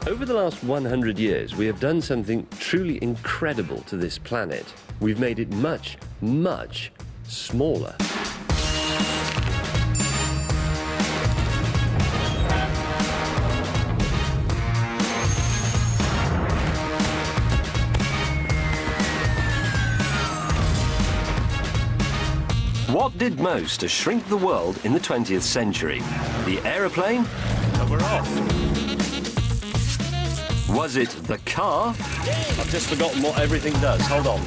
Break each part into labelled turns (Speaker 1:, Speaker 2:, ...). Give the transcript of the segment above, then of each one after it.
Speaker 1: Over the last 100 years, we have done something truly incredible to this planet. We've made it much, much smaller. What did most to shrink the world in the 20th century? The aeroplane?
Speaker 2: And we're off.
Speaker 1: Was it the car?
Speaker 2: I've just forgotten what everything does. Hold on.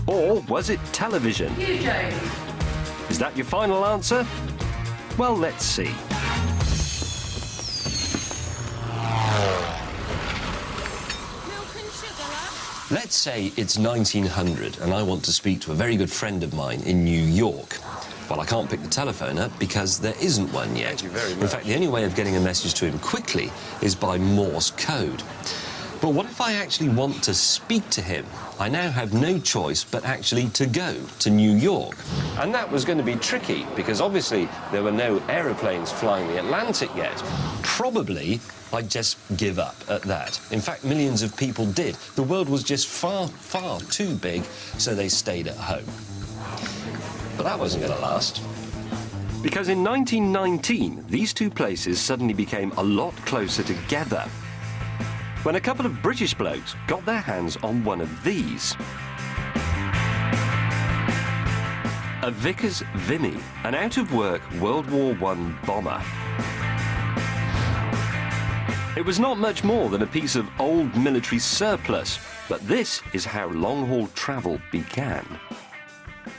Speaker 1: Or was it television? Is that your final answer? Well, let's see. Let's say it's 1900 and I want to speak to a very good friend of mine in New York. Well, I can't pick the telephone up because there isn't one yet.
Speaker 2: Thank you very much.
Speaker 1: In fact, the only way of getting a message to him quickly is by Morse code. But what if I actually want to speak to him? I now have no choice but actually to go to New York. And that was going to be tricky because obviously there were no aeroplanes flying the Atlantic yet. Probably I'd just give up at that. In fact, millions of people did. The world was just far, far too big, so they stayed at home. But that wasn't going to last. Because in 1919, these two places suddenly became a lot closer together when a couple of British blokes got their hands on one of these. A Vickers Vimy, an out-of-work World War I bomber. It was not much more than a piece of old military surplus, but this is how long-haul travel began.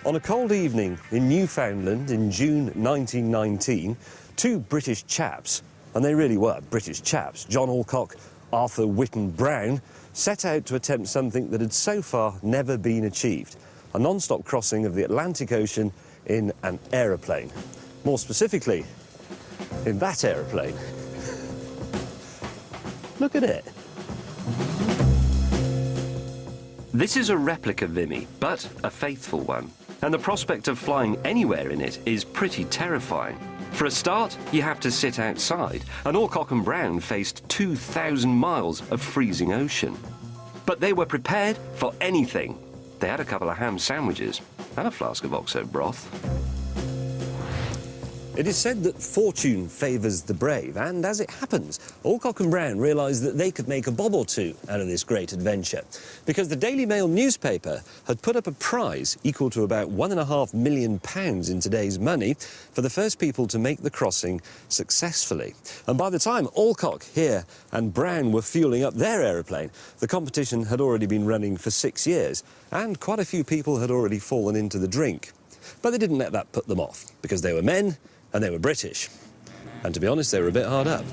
Speaker 1: On a cold evening in Newfoundland in June 1919, two British chaps, and they really were British chaps, John Alcock, Arthur Whitten Brown, set out to attempt something that had so far never been achieved, a non-stop crossing of the Atlantic Ocean in an aeroplane. More specifically, in that aeroplane. Look at it. This is a replica Vimy, but a faithful one. And the prospect of flying anywhere in it is pretty terrifying. For a start, you have to sit outside, and Alcock and Brown faced 2,000 miles of freezing ocean. But they were prepared for anything. They had a couple of ham sandwiches and a flask of OXO broth. It is said that fortune favours the brave, and as it happens, Alcock and Brown realised that they could make a bob or two out of this great adventure, because the Daily Mail newspaper had put up a prize equal to about £1.5 million in today's money for the first people to make the crossing successfully. And by the time Alcock here and Brown were fuelling up their aeroplane, the competition had already been running for 6 years, and quite a few people had already fallen into the drink. But they didn't let that put them off, because they were men and they were British. And to be honest, they were a bit hard up.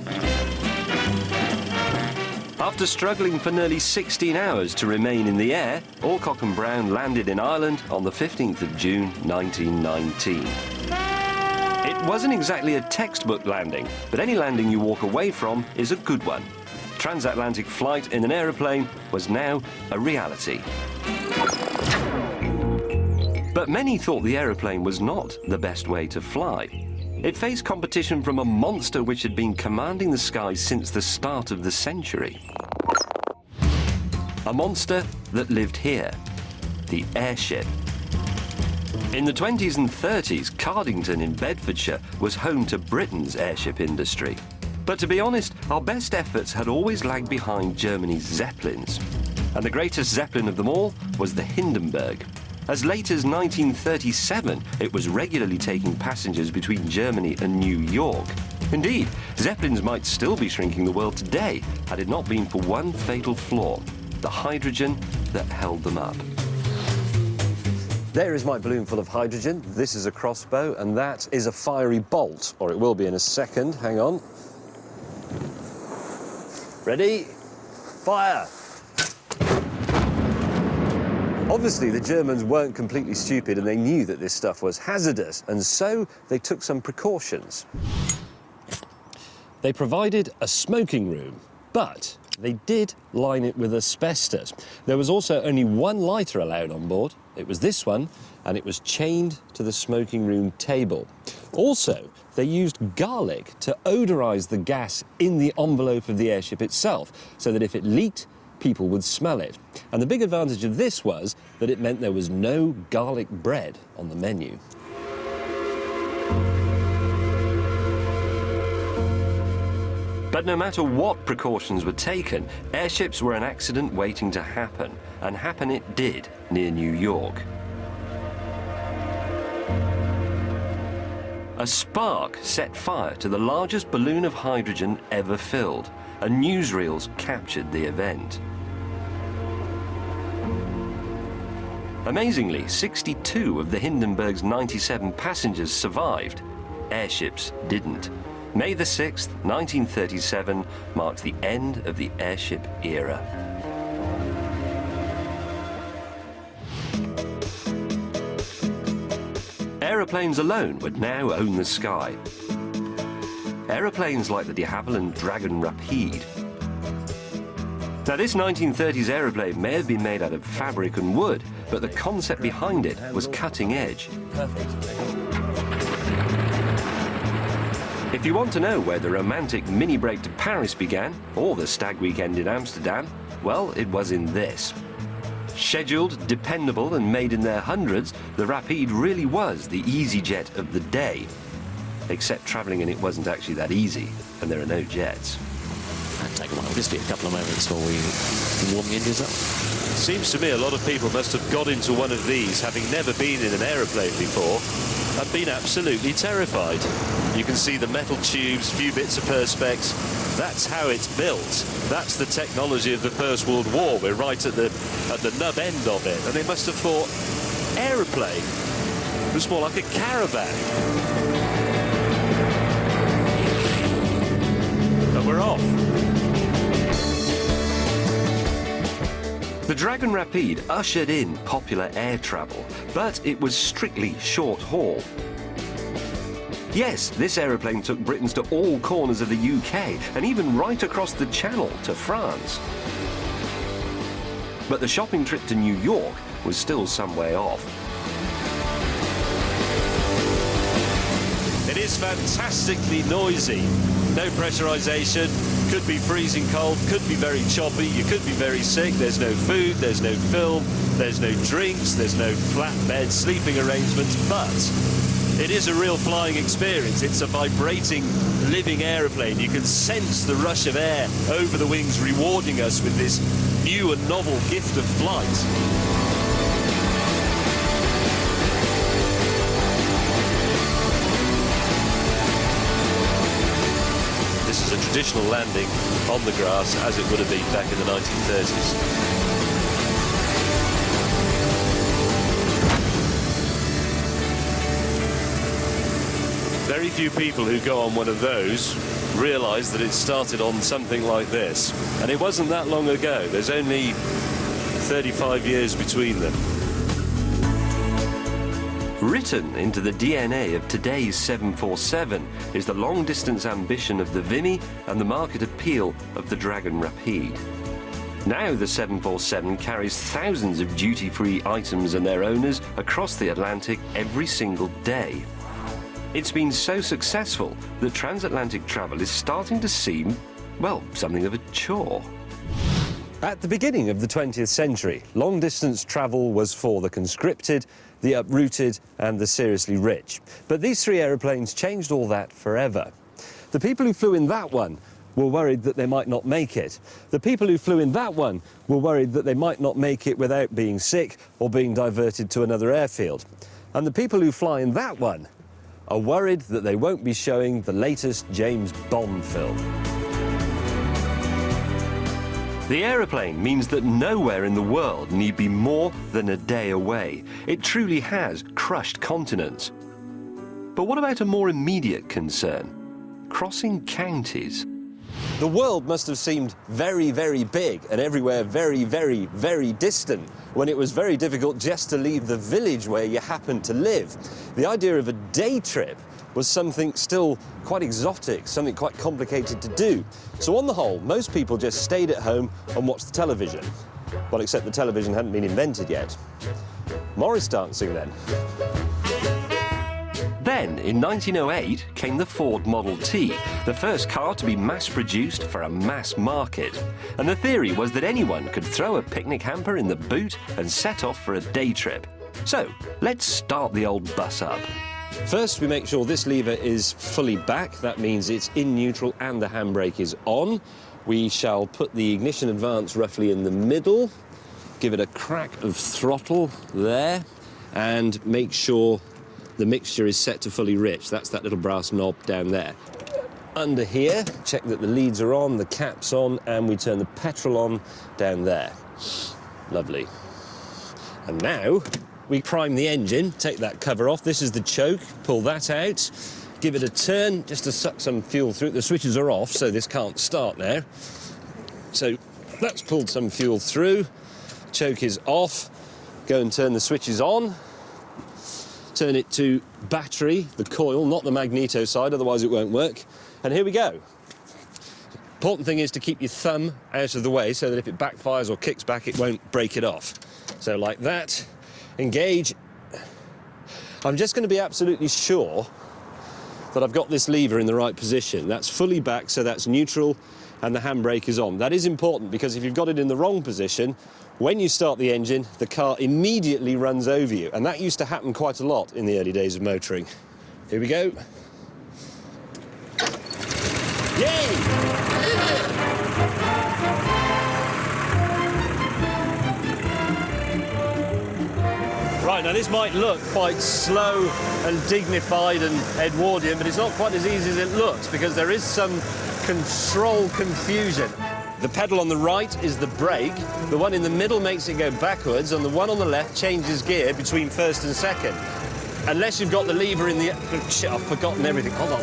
Speaker 1: After struggling for nearly 16 hours to remain in the air, Alcock and Brown landed in Ireland on the 15th of June 1919. It wasn't exactly a textbook landing, but any landing you walk away from is a good one. Transatlantic flight in an aeroplane was now a reality. But many thought the aeroplane was not the best way to fly. It faced competition from a monster which had been commanding the skies since the start of the century. A monster that lived here, the airship. In the 20s and 30s, Cardington in Bedfordshire was home to Britain's airship industry. But to be honest, our best efforts had always lagged behind Germany's Zeppelins. And the greatest Zeppelin of them all was the Hindenburg. As late as 1937, it was regularly taking passengers between Germany and New York. Indeed, Zeppelins might still be shrinking the world today had it not been for one fatal flaw, the hydrogen that held them up. There is my balloon full of hydrogen. This is a crossbow, and that is a fiery bolt, or it will be in a second. Hang on. Ready? Fire! Obviously, the Germans weren't completely stupid, and they knew that this stuff was hazardous, and so they took some precautions. They provided a smoking room, but they did line it with asbestos. There was also only one lighter allowed on board, It was this one, and it was chained to the smoking room table. Also, they used garlic to odorise the gas in the envelope of the airship itself, so that if it leaked, people would smell it. And the big advantage of this was that it meant there was no garlic bread on the menu. But no matter what precautions were taken, airships were an accident waiting to happen, and happen it did near New York. A spark set fire to the largest balloon of hydrogen ever filled, and newsreels captured the event. Amazingly, 62 of the Hindenburg's 97 passengers survived. Airships didn't. May the 6th, 1937, marked the end of the airship era. Aeroplanes alone would now own the sky. Aeroplanes like the de Havilland Dragon Rapide. Now, this 1930s aeroplane may have been made out of fabric and wood, but the concept behind it was cutting edge. If you want to know where the romantic mini break to Paris began, or the stag weekend in Amsterdam, well, it was in this. Scheduled, dependable, and made in their hundreds, the Rapide really was the EasyJet of the day. Except travelling in it wasn't actually that easy, and there are no jets.
Speaker 3: That'll take a while. Just be a couple of moments while we warm the engines up.
Speaker 2: Seems to me a lot of people must have got into one of these, having never been in an aeroplane before, and been absolutely terrified. You can see the metal tubes, few bits of perspex. That's how it's built. That's the technology of the First World War. We're right at the nub end of it. And they must have thought, aeroplane? It was more like a caravan. And we're off.
Speaker 1: The Dragon Rapide ushered in popular air travel, but it was strictly short haul. Yes, this aeroplane took Britons to all corners of the UK and even right across the Channel to France. But the shopping trip to New York was still some way off.
Speaker 2: It is fantastically noisy. No pressurization, could be freezing cold, could be very choppy, you could be very sick. There's no food, there's no film, there's no drinks, there's no flatbed sleeping arrangements, but it is a real flying experience. It's a vibrating, living aeroplane. You can sense the rush of air over the wings rewarding us with this new and novel gift of flight. This is a traditional landing on the grass as it would have been back in the 1930s. Very few people who go on one of those realise that it started on something like this. And it wasn't that long ago. There's only 35 years between them.
Speaker 1: Written into the DNA of today's 747 is the long-distance ambition of the Guiney and the market appeal of the Dragon Rapide. Now the 747 carries thousands of duty-free items and their owners across the Atlantic every single day. It's been so successful that transatlantic travel is starting to seem, well, something of a chore. At the beginning of the 20th century, long-distance travel was for the conscripted, the uprooted and the seriously rich. But these three aeroplanes changed all that forever. The people who flew in that one were worried that they might not make it. The people who flew in that one were worried that they might not make it without being sick or being diverted to another airfield. And the people who fly in that one are worried that they won't be showing the latest James Bond film. The aeroplane means that nowhere in the world need be more than a day away. It truly has crushed continents. But what about a more immediate concern? Crossing counties. The world must have seemed very, very big and everywhere very, very, very distant when it was very difficult just to leave the village where you happened to live. The idea of a day trip was something still quite exotic, something quite complicated to do. So on the whole, most people just stayed at home and watched the television. Well, except the television hadn't been invented yet. Morris dancing then.
Speaker 2: Then, in 1908, came the Ford Model T, the first car to be mass-produced for a mass market. And the theory was that anyone could throw a picnic hamper in the boot and set off for a day trip. So, let's start the old bus up.
Speaker 1: First, we make sure this lever is fully back. That means it's in neutral and the handbrake is on. We shall put the ignition advance roughly in the middle, give it a crack of throttle there, and make sure the mixture is set to fully rich. That's that little brass knob down there. Under here, check that the leads are on, the cap's on, and we turn the petrol on down there. Lovely. And now we prime the engine, take that cover off. This is the choke, pull that out, give it a turn just to suck some fuel through. The switches are off, so this can't start now. So that's pulled some fuel through, choke is off, go and turn the switches on. Turn it to battery, the coil, not the magneto side, otherwise it won't work. And here we go. Important thing is to keep your thumb out of the way so that if it backfires or kicks back, it won't break it off. So like that, engage. I'm just going to be absolutely sure that I've got this lever in the right position. That's fully back, so that's neutral, and the handbrake is on. That is important because if you've got it in the wrong position, when you start the engine, the car immediately runs over you, and that used to happen quite a lot in the early days of motoring. Here we go. Yay! Right, now this might look quite slow and dignified and Edwardian, but it's not quite as easy as it looks because there is some control confusion. The pedal on the right is the brake, the one in the middle makes it go backwards, and the one on the left changes gear between first and second. Unless you've got the lever in the... Oh, shit, I've forgotten everything. Hold on.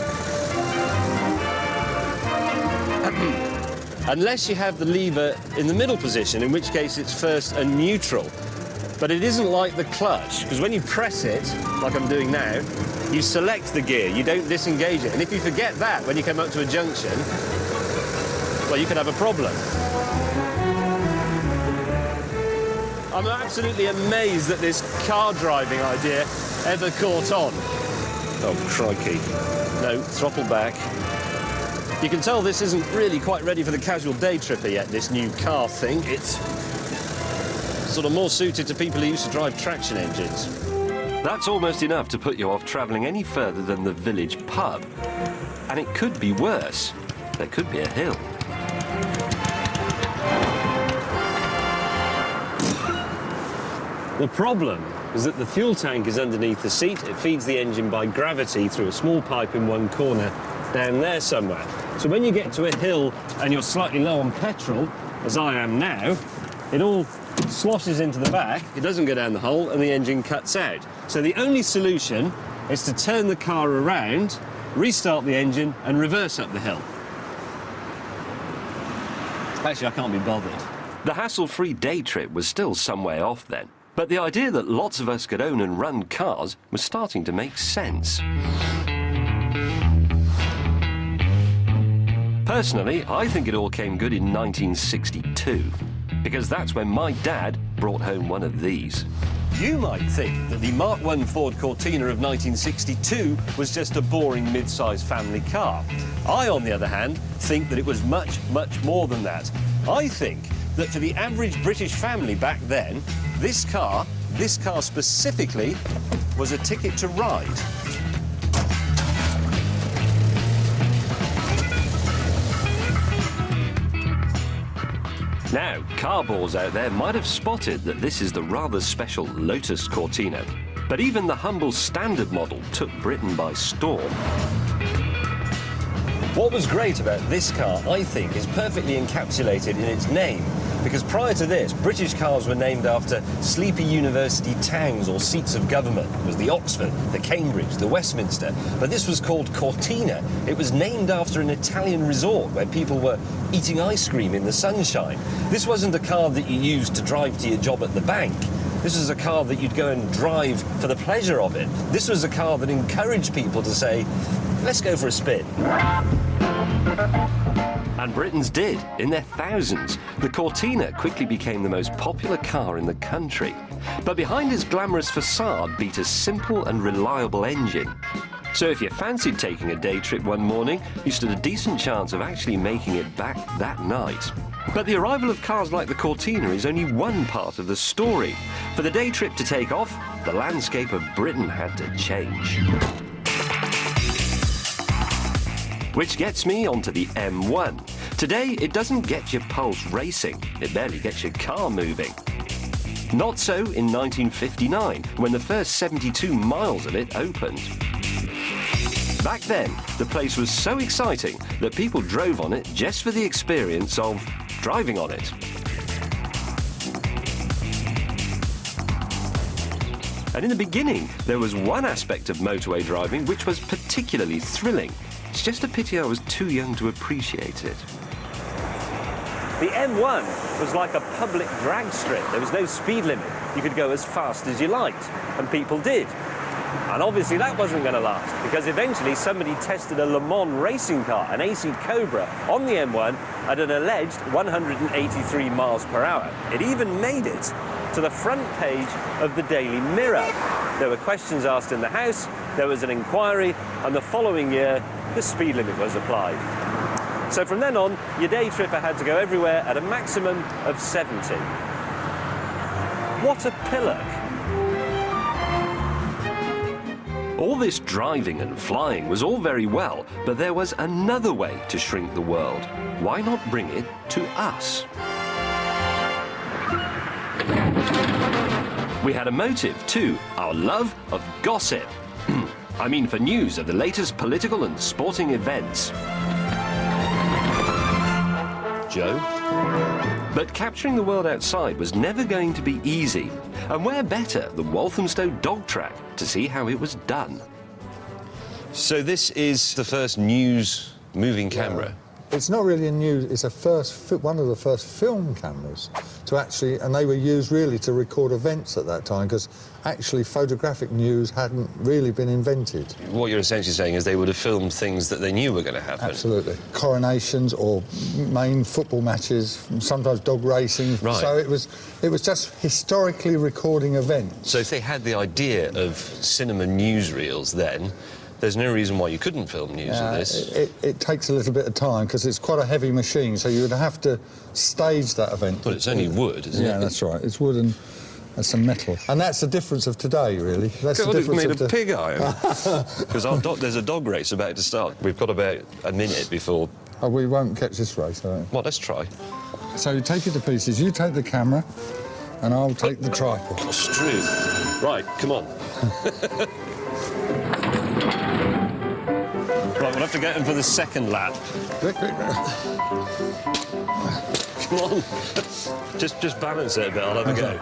Speaker 1: Unless you have the lever in the middle position, in which case it's first and neutral. But it isn't like the clutch, because when you press it, like I'm doing now, you select the gear, you don't disengage it. And if you forget that when you come up to a junction, well, you could have a problem. I'm absolutely amazed that this car driving idea ever caught on. Oh, crikey. No, throttle back. You can tell this isn't really quite ready for the casual day tripper yet, this new car thing. It's sort of more suited to people who used to drive traction engines.
Speaker 2: That's almost enough to put you off travelling any further than the village pub. And it could be worse. There could be a hill.
Speaker 1: The problem is that the fuel tank is underneath the seat. It feeds the engine by gravity through a small pipe in one corner down there somewhere. So when you get to a hill and you're slightly low on petrol, as I am now, it all sloshes into the back, it doesn't go down the hole, and the engine cuts out. So the only solution is to turn the car around, restart the engine, and reverse up the hill. Actually, I can't be bothered.
Speaker 2: The hassle-free day trip was still some way off then. But the idea that lots of us could own and run cars was starting to make sense. Personally, I think it all came good in 1962, because that's when my dad brought home one of these.
Speaker 1: You might think that the Mark I Ford Cortina of 1962 was just a boring mid-sized family car. I, on the other hand, think that it was much, much more than that. I think that for the average British family back then, this car specifically, was a ticket to ride.
Speaker 2: Now, car balls out there might have spotted that this is the rather special Lotus Cortina, but even the humble standard model took Britain by storm.
Speaker 1: What was great about this car, I think, is perfectly encapsulated in its name. Because prior to this, British cars were named after sleepy university towns or seats of government. It was the Oxford, the Cambridge, the Westminster. But this was called Cortina. It was named after an Italian resort where people were eating ice cream in the sunshine. This wasn't a car that you used to drive to your job at the bank. This was a car that you'd go and drive for the pleasure of it. This was a car that encouraged people to say, let's go for a spin. And Britons did, in their thousands. The Cortina quickly became the most popular car in the country. But behind its glamorous facade beat a simple and reliable engine. So if you fancied taking a day trip one morning, you stood a decent chance of actually making it back that night. But the arrival of cars like the Cortina is only one part of the story. For the day trip to take off, the landscape of Britain had to change. Which gets me onto the M1. Today, it doesn't get your pulse racing. It barely gets your car moving. Not so in 1959, when the first 72 miles of it opened. Back then, the place was so exciting that people drove on it just for the experience of driving on it. And in the beginning, there was one aspect of motorway driving which was particularly thrilling. It's just a pity I was too young to appreciate it.
Speaker 2: The M1 was like a public drag strip. There was no speed limit. You could go as fast as you liked, and people did. And obviously that wasn't going to last, because eventually somebody tested a Le Mans racing car, an AC Cobra, on the M1 at an alleged 183 miles per hour. It even made it to the front page of the Daily Mirror. There were questions asked in the House, there was an inquiry, and the following year, the speed limit was applied. So from then on, your day tripper had to go everywhere at a maximum of 70. What a pillock.
Speaker 1: All this driving and flying was all very well, but there was another way to shrink the world. Why not bring it to us? We had a motive too, our love of gossip. I mean, for news of the latest political and sporting events. Joe? But capturing the world outside was never going to be easy. And where better than Walthamstow Dog Track to see how it was done? So this is the first news moving camera.
Speaker 4: It's not really a news, it's one of the first film cameras to actually, and they were used really to record events at that time, because actually photographic news hadn't really been invented.
Speaker 1: What you're essentially saying is they would have filmed things that they knew were going to happen.
Speaker 4: Absolutely. Coronations or main football matches, sometimes dog racing.
Speaker 1: Right.
Speaker 4: So it was just historically recording events.
Speaker 1: So if they had the idea of cinema newsreels then, there's no reason why you couldn't film news of this.
Speaker 4: It takes a little bit of time because it's quite a heavy machine, so you would have to stage that event.
Speaker 1: But it's only wood, isn't it?
Speaker 4: Yeah, that's right. It's wood and some metal. And that's the difference of today, really. That's
Speaker 1: God,
Speaker 4: the
Speaker 1: it's
Speaker 4: difference
Speaker 1: made
Speaker 4: of
Speaker 1: of pig iron. Because there's a dog race about to start. We've got about a minute before...
Speaker 4: Oh, we won't catch this race, I don't.
Speaker 1: Well, let's try.
Speaker 4: So you take it to pieces. You take the camera, and I'll take the tripod.
Speaker 1: Struth. Right, come on. Right, we'll have to get him for the second lap.
Speaker 4: Quick, quick.
Speaker 1: Come on. Just balance it a bit, I'll have a go.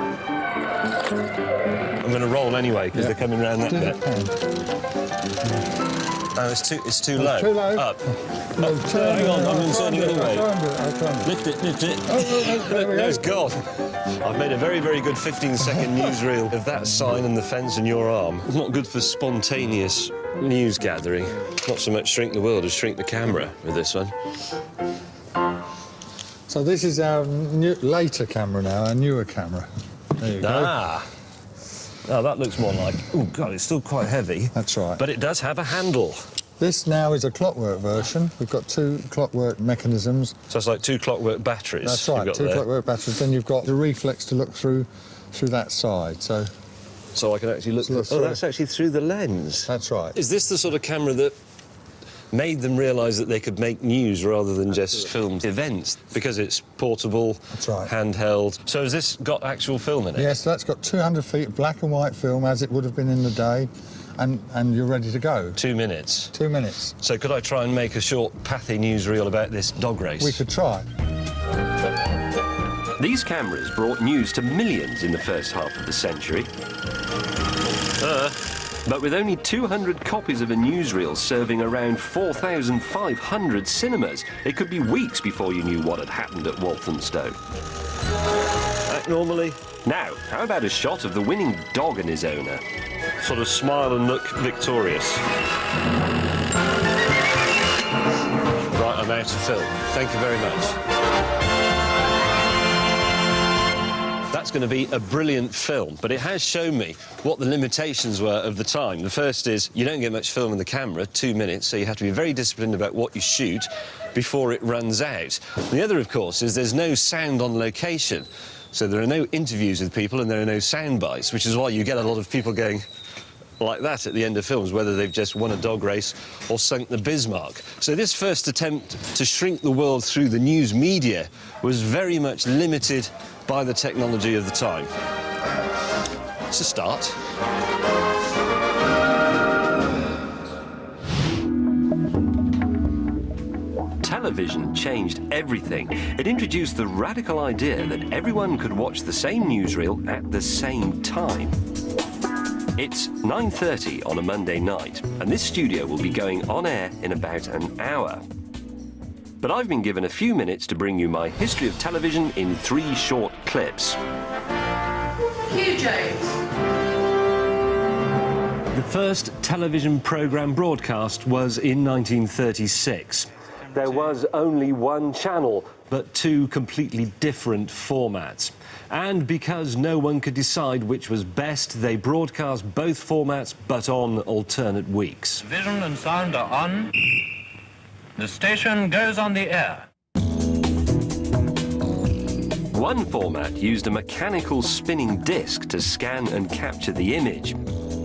Speaker 1: I'm going to roll anyway, because they're coming round that bit. Oh, it's too low.
Speaker 4: Too low?
Speaker 1: Up.
Speaker 4: No,
Speaker 1: Hang on, I'm inserting it anyway.
Speaker 4: I'll try and do it.
Speaker 1: Lift it.
Speaker 4: Oh, there we go.
Speaker 1: There's God. I've made a very, very good 15-second newsreel of that sign and the fence and your arm. Not good for spontaneous news gathering. Not so much shrink the world as shrink the camera with this one.
Speaker 4: So this is our later camera now, our newer camera. There you go.
Speaker 1: Ah. Oh, that looks more like... Oh, God, it's still quite heavy.
Speaker 4: That's right.
Speaker 1: But it does have a handle.
Speaker 4: This now is a clockwork version. We've got 2 clockwork mechanisms.
Speaker 1: So it's like 2 clockwork batteries.
Speaker 4: That's right,
Speaker 1: you've got
Speaker 4: 2
Speaker 1: there.
Speaker 4: clockwork batteries. Then you've got the reflex to look through that side.
Speaker 1: So I can actually look...
Speaker 4: through.
Speaker 1: Oh, that's actually through the lens.
Speaker 4: That's right.
Speaker 1: Is this the sort of camera that made them realise that they could make news rather than just film events? Because it's portable,
Speaker 4: That's right.
Speaker 1: handheld. So has this got actual film in it?
Speaker 4: Yes, that's got 200 feet black and white film, as it would have been in the day, and you're ready to go.
Speaker 1: 2 minutes.
Speaker 4: 2 minutes.
Speaker 1: So could I try and make a short pathy newsreel about this dog race?
Speaker 4: We could try.
Speaker 1: These cameras brought news to millions in the first half of the century. But with only 200 copies of a newsreel serving around 4,500 cinemas, it could be weeks before you knew what had happened at Walthamstow. Act normally. Now, how about a shot of the winning dog and his owner? Sort of smile and look victorious. Right,
Speaker 2: I'm out of film. Thank you very much. That's going to be a brilliant film, but it has shown me what the limitations were of the time. The first is you don't get much film in the camera, 2 minutes, so you have to be very disciplined about what you shoot before it runs out. The other, of course, is there's no sound on location, so there are no interviews with people and there are no sound bites, which is why you get a lot of people going like that at the end of films, whether they've just won a dog race or sunk the Bismarck. So this first attempt to shrink the world through the news media was very much limited by the technology of the time. It's a start.
Speaker 1: Television changed everything. It introduced the radical idea that everyone could watch the same newsreel at the same time. It's 9:30 on a Monday night, and this studio will be going on air in about an hour. But I've been given a few minutes to bring you my history of television in 3 short clips.
Speaker 5: Hugh Jones.
Speaker 1: The first television programme broadcast was in 1936. There was only one channel, but 2 completely different formats. And because no one could decide which was best, they broadcast both formats, but on alternate weeks.
Speaker 6: Vision and sound are on. The station goes on the air.
Speaker 1: One format used a mechanical spinning disc to scan and capture the image.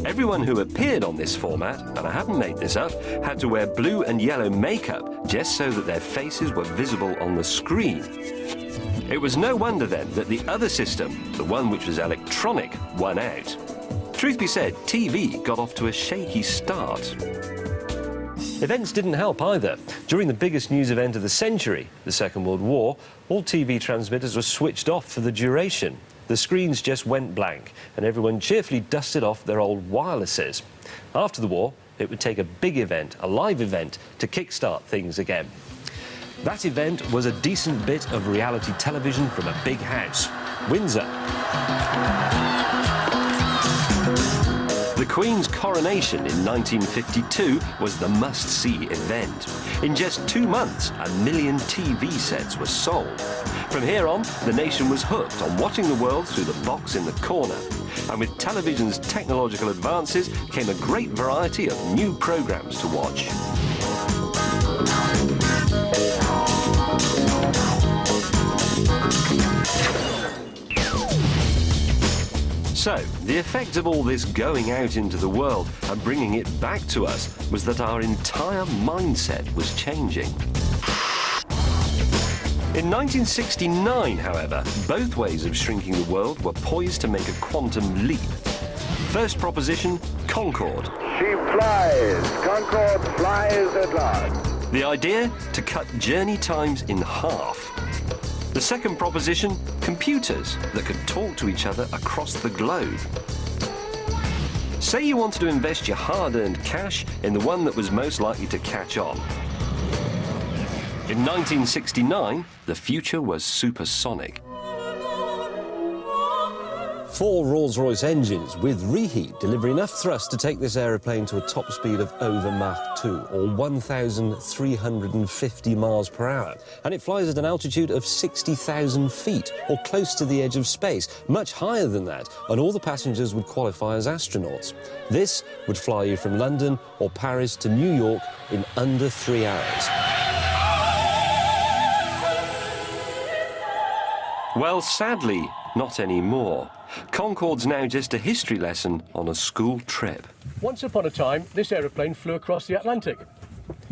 Speaker 1: Everyone who appeared on this format, and I haven't made this up, had to wear blue and yellow makeup just so that their faces were visible on the screen. It was no wonder then that the other system, the one which was electronic, won out. Truth be said, TV got off to a shaky start. Events didn't help either. During the biggest news event of the century, the Second World War, all TV transmitters were switched off for the duration. The screens just went blank, and everyone cheerfully dusted off their old wirelesses. After the war, it would take a big event, a live event, to kickstart things again. That event was a decent bit of reality television from a big house, Windsor. The Queen's coronation in 1952 was the must-see event. In just 2 months, 1 million TV sets were sold. From here on, the nation was hooked on watching the world through the box in the corner. And with television's technological advances came a great variety of new programmes to watch. So, the effect of all this going out into the world and bringing it back to us was that our entire mindset was changing. In 1969, however, both ways of shrinking the world were poised to make a quantum leap. First proposition, Concorde.
Speaker 7: She flies. Concorde flies at last.
Speaker 1: The idea, to cut journey times in half. The second proposition, computers that could talk to each other across the globe. Say you wanted to invest your hard-earned cash in the one that was most likely to catch on. In 1969, the future was supersonic. 4 Rolls-Royce engines with reheat deliver enough thrust to take this aeroplane to a top speed of over Mach 2, or 1,350 miles per hour. And it flies at an altitude of 60,000 feet, or close to the edge of space, much higher than that, and all the passengers would qualify as astronauts. This would fly you from London or Paris to New York in under 3 hours. Well, sadly, not anymore. Concorde's now just a history lesson on a school trip.
Speaker 8: Once upon a time, this aeroplane flew across the Atlantic.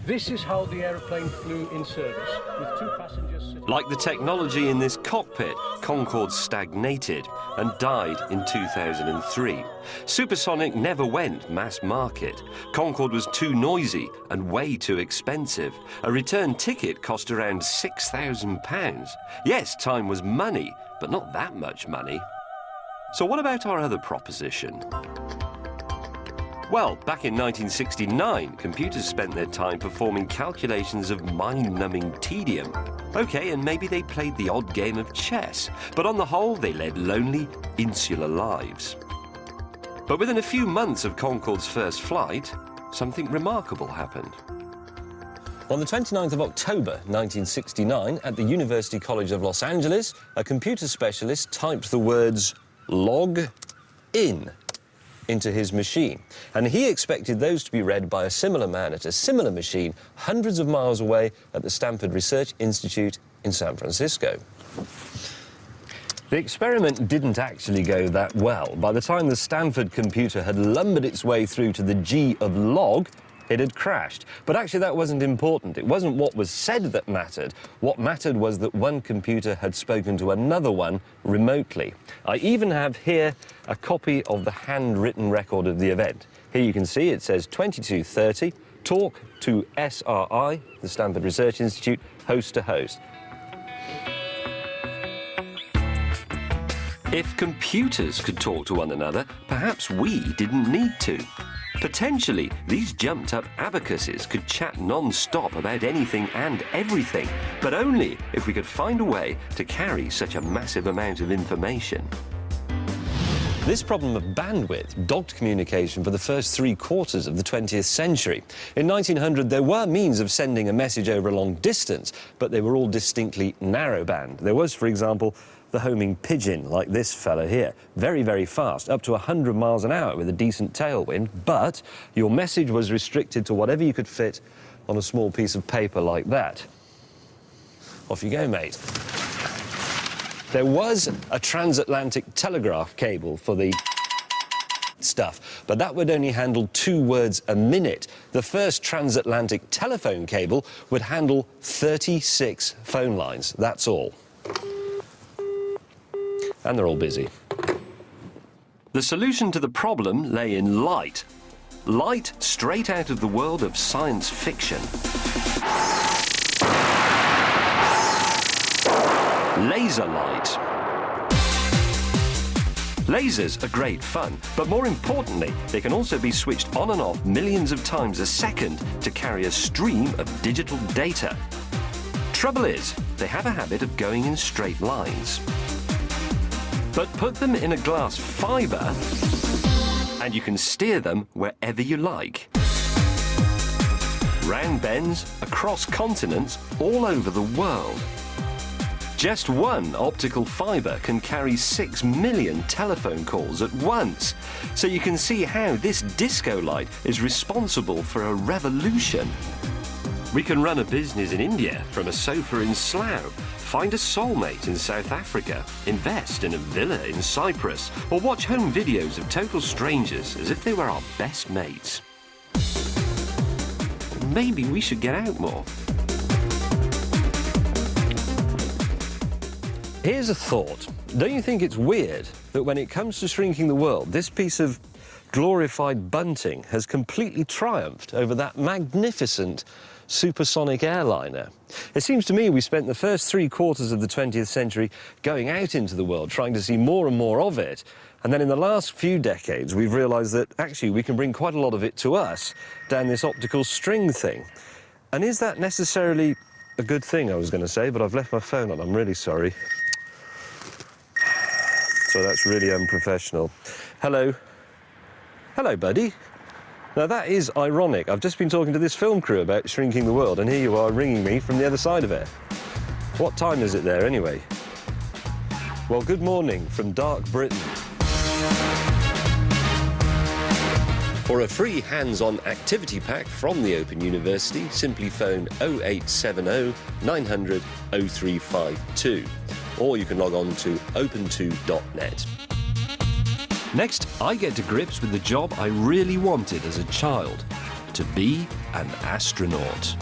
Speaker 8: This is how the aeroplane flew in service, with 2 passengers sitting...
Speaker 1: Like the technology in this cockpit, Concorde stagnated and died in 2003. Supersonic never went mass market. Concorde was too noisy and way too expensive. A return ticket cost around £6,000. Yes, time was money, but not that much money. So what about our other proposition? Well, back in 1969, computers spent their time performing calculations of mind-numbing tedium. OK, and maybe they played the odd game of chess, but on the whole, they led lonely, insular lives. But within a few months of Concorde's first flight, something remarkable happened. On the 29th of October 1969, at the University College of Los Angeles, a computer specialist typed the words log in into his machine. And he expected those to be read by a similar man at a similar machine hundreds of miles away at the Stanford Research Institute in San Francisco. The experiment didn't actually go that well. By the time the Stanford computer had lumbered its way through to the G of log, it had crashed. But actually that wasn't important. It wasn't what was said that mattered. What mattered was that one computer had spoken to another one remotely. I even have here a copy of the handwritten record of the event. Here you can see it says 22:30, talk to SRI, the Stanford Research Institute, host to host. If computers could talk to one another, perhaps we didn't need to. Potentially, these jumped-up abacuses could chat non-stop about anything and everything, but only if we could find a way to carry such a massive amount of information. This problem of bandwidth dogged communication for the first 3/4 of the 20th century. In 1900, there were means of sending a message over a long distance, but they were all distinctly narrowband. There was, for example, the homing pigeon, like this fella here. Very, very fast, up to 100 miles an hour with a decent tailwind, but your message was restricted to whatever you could fit on a small piece of paper like that. Off you go, mate. There was a transatlantic telegraph cable for the stuff, but that would only handle 2 words a minute. The first transatlantic telephone cable would handle 36 phone lines, that's all. And they're all busy. The solution to the problem lay in light. Light straight out of the world of science fiction. Laser light. Lasers are great fun, but more importantly, they can also be switched on and off millions of times a second to carry a stream of digital data. Trouble is, they have a habit of going in straight lines. But put them in a glass fibre and you can steer them wherever you like. Round bends, across continents, all over the world. Just one optical fibre can carry 6 million telephone calls at once. So you can see how this disco light is responsible for a revolution. We can run a business in India from a sofa in Slough, find a soulmate in South Africa, invest in a villa in Cyprus, or watch home videos of total strangers as if they were our best mates. Maybe we should get out more. Here's a thought. Don't you think it's weird that when it comes to shrinking the world, this piece of glorified bunting has completely triumphed over that magnificent supersonic airliner? It seems to me we spent the first 3/4 of the 20th century going out into the world, trying to see more and more of it. And then in the last few decades, we've realised that actually we can bring quite a lot of it to us down this optical string thing. And is that necessarily a good thing, I was going to say, but I've left my phone on. I'm really sorry. So that's really unprofessional. Hello. Hello, buddy. Now, that is ironic. I've just been talking to this film crew about shrinking the world, and here you are ringing me from the other side of it. What time is it there, anyway? Well, good morning from dark Britain. For a free hands-on activity pack from the Open University, simply phone 0870 900 0352, or you can log on to open2.net. Next, I get to grips with the job I really wanted as a child, to be an astronaut.